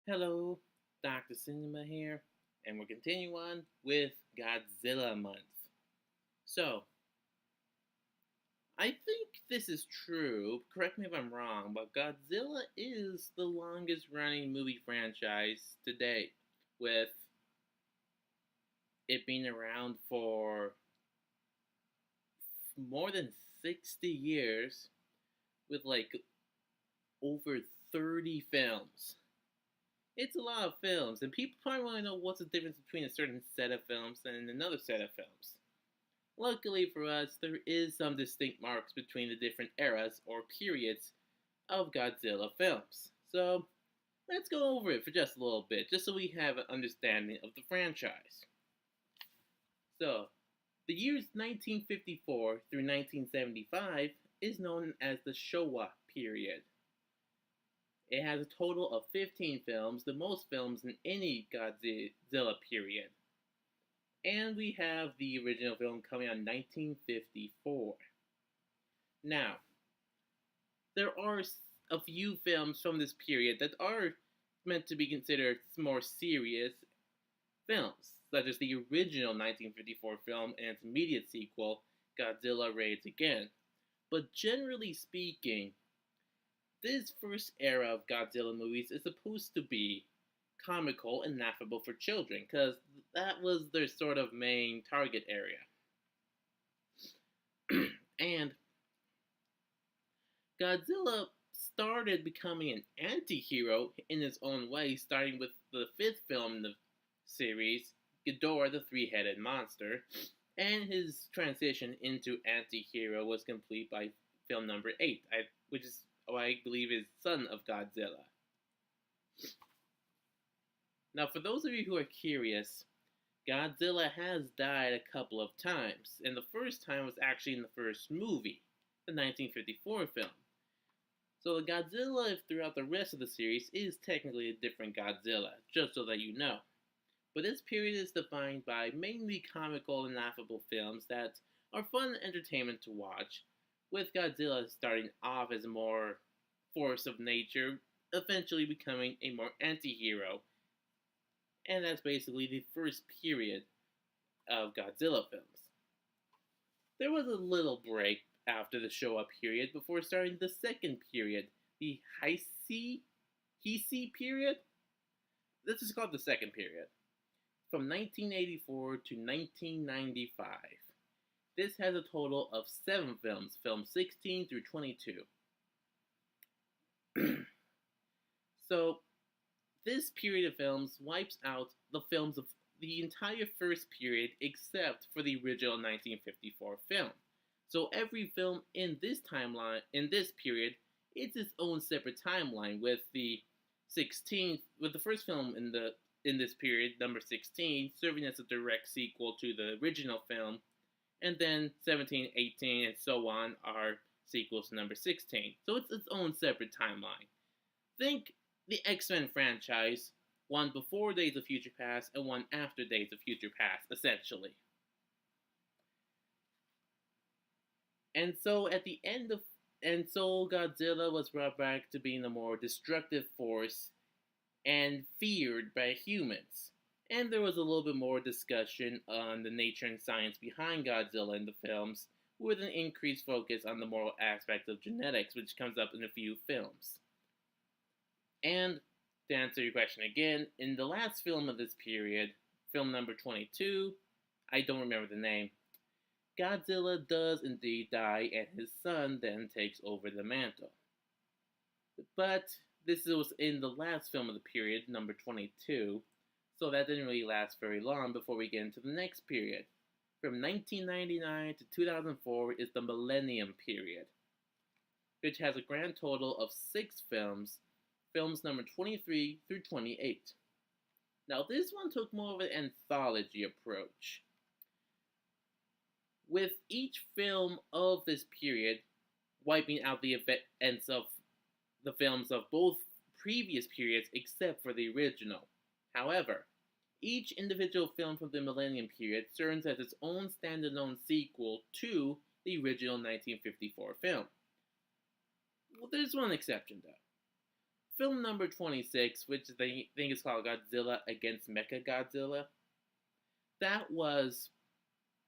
Hello, Dr. Cinema here, and we're continuing on with Godzilla Month. So, I think this is true, correct me if I'm wrong, but Godzilla is the longest running movie franchise to date, with it being around for more than 60 years, with like over 30 films. It's a lot of films, and people probably want to know what's the difference between a certain set of films and another set of films. Luckily for us, there is some distinct marks between the different eras or periods of Godzilla films. So let's go over it for just a little bit, just so we have an understanding of the franchise. So, the years 1954 through 1975 is known as the Showa period. It has a total of 15 films, the most films in any Godzilla period. And we have the original film coming out in 1954. Now, there are a few films from this period that are meant to be considered more serious films, such as the original 1954 film and its immediate sequel, Godzilla Raids Again. But generally speaking, this first era of Godzilla movies is supposed to be comical and laughable for children, because that was their sort of main target area. And Godzilla started becoming an anti-hero in his own way, starting with the fifth film in the series, Ghidorah the Three-Headed Monster, and his transition into anti-hero was complete by film number 8, which is I believe is Son of Godzilla. Now, for those of you who are curious, Godzilla has died a couple of times, and the first time was actually in the first movie, the 1954 film. So the Godzilla throughout the rest of the series is technically a different Godzilla, just so that you know. But this period is defined by mainly comical and laughable films that are fun entertainment to watch, with Godzilla starting off as a more force of nature, eventually becoming a more anti-hero. And that's basically the first period of Godzilla films. There was a little break after the Showa period before starting the second period, the Heisei period. This is called the second period, from 1984 to 1995. This has a total of 7 films, films 16 through 22. So, this period of films wipes out the films of the entire first period except for the original 1954 film. So every film in this timeline, in this period, it's its own separate timeline, with the first film in this period, number 16, serving as a direct sequel to the original film, and then 17, 18, and so on are sequels to number 16. So it's its own separate timeline. Think the X-Men franchise, one before Days of Future Past and one after Days of Future Past, essentially. And so Godzilla was brought back to being a more destructive force and feared by humans. And there was a little bit more discussion on the nature and science behind Godzilla in the films, with an increased focus on the moral aspect of genetics, which comes up in a few films. And to answer your question again, in the last film of this period, film number 22, I don't remember the name, Godzilla does indeed die, and his son then takes over the mantle. But this was in the last film of the period, number 22, so that didn't really last very long before we get into the next period. From 1999 to 2004 is the Millennium period, which has a grand total of 6 films, films number 23 through 28. Now, this one took more of an anthology approach, with each film of this period wiping out the events of the films of both previous periods except for the original. However, each individual film from the Millennium period serves as its own standalone sequel to the original 1954 film. Well, there's one exception though. Film number 26, which they think is called Godzilla against Mechagodzilla, that was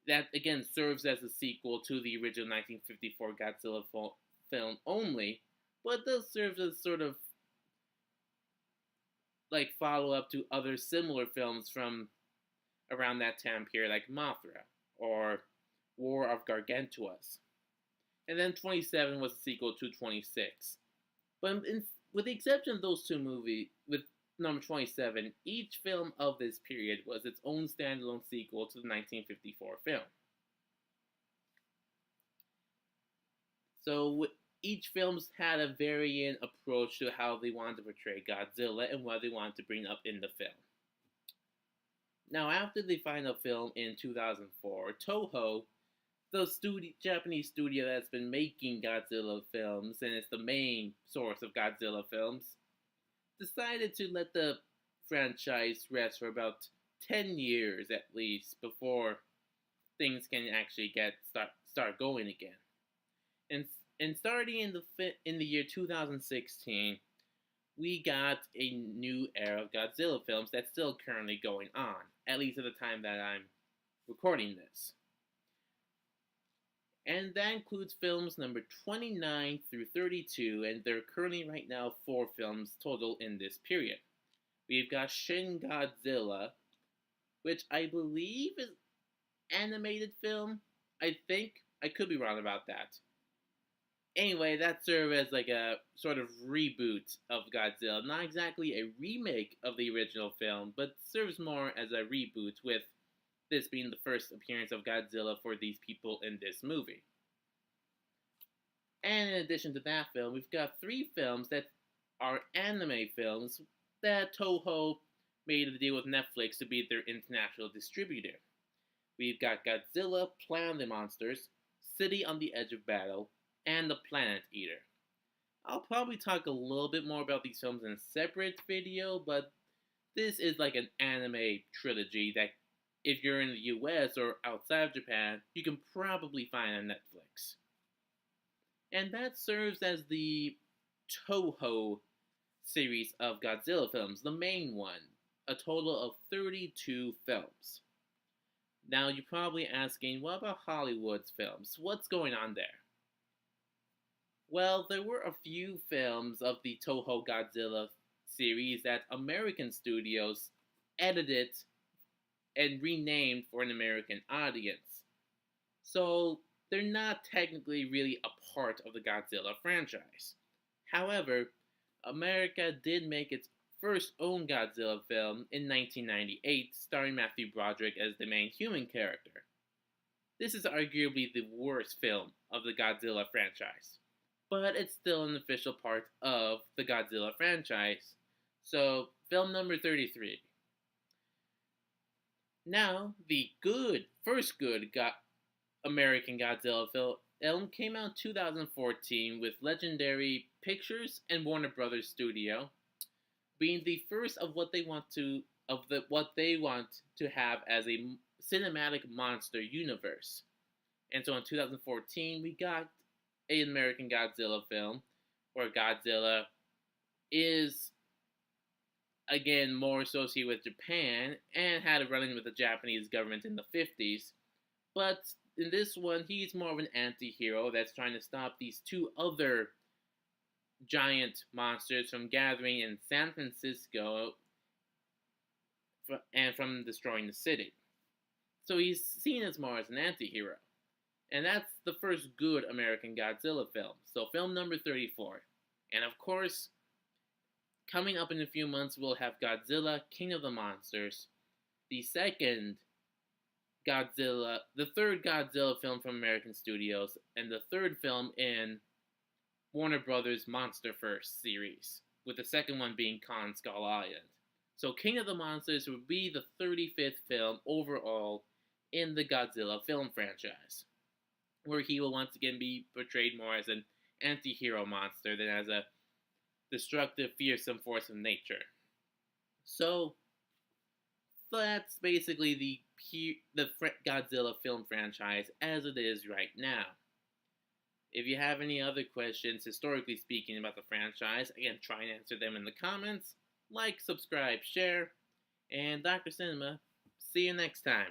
that again serves as a sequel to the original 1954 Godzilla film only, but does serve as sort of like follow up to other similar films from around that time period, like Mothra or War of Gargantuas. And then 27 was a sequel to 26. But with the exception of those two movies, with number 27, each film of this period was its own standalone sequel to the 1954 film. So each films had a varying approach to how they wanted to portray Godzilla and what they wanted to bring up in the film. Now, after the final film in 2004, Toho, the Japanese studio that's been making Godzilla films and is the main source of Godzilla films, decided to let the franchise rest for about 10 years at least before things can actually start going again. And starting in the year 2016, we got a new era of Godzilla films that's still currently going on, at least at the time that I'm recording this. And that includes films number 29 through 32, and there are currently right now 4 films total in this period. We've got Shin Godzilla, which I believe is animated film. I think. I could be wrong about that. Anyway, that served as like a sort of reboot of Godzilla. Not exactly a remake of the original film, but serves more as a reboot, with this being the first appearance of Godzilla for these people in this movie. And in addition to that film, we've got 3 films that are anime films that Toho made a deal with Netflix to be their international distributor. We've got Godzilla, Planet of the Monsters, City on the Edge of Battle, and The Planet Eater. I'll probably talk a little bit more about these films in a separate video, but this is like an anime trilogy that if you're in the US or outside of Japan, you can probably find on Netflix. And that serves as the Toho series of Godzilla films, the main one, a total of 32 films. Now you're probably asking, what about Hollywood's films? What's going on there? Well, there were a few films of the Toho Godzilla series that American studios edited and renamed for an American audience. So they're not technically really a part of the Godzilla franchise. However, America did make its first own Godzilla film in 1998, starring Matthew Broderick as the main human character. This is arguably the worst film of the Godzilla franchise, but it's still an official part of the Godzilla franchise. So, film number 33. Now, the first good American Godzilla film came out in 2014 with Legendary Pictures and Warner Brothers Studio, being the first of what they want to have as a cinematic monster universe. And so in 2014, we got an American Godzilla film where Godzilla is again more associated with Japan and had a run-in with the Japanese government in the 50s. But in this one, he's more of an anti-hero that's trying to stop these 2 other giant monsters from gathering in San Francisco and from destroying the city. So he's seen as more as an anti-hero. And that's the first good American Godzilla film. So film number 34. And of course, coming up in a few months, we'll have Godzilla, King of the Monsters, the third Godzilla film from American Studios, and the third film in Warner Brothers' MonsterVerse series, with the second one being Kong Skull Island. So King of the Monsters would be the 35th film overall in the Godzilla film franchise, where he will once again be portrayed more as an anti-hero monster than as a destructive, fearsome force of nature. So that's basically the Godzilla film franchise as it is right now. If you have any other questions, historically speaking, about the franchise, again, try and answer them in the comments. Like, subscribe, share, and Dr. Cinema, see you next time.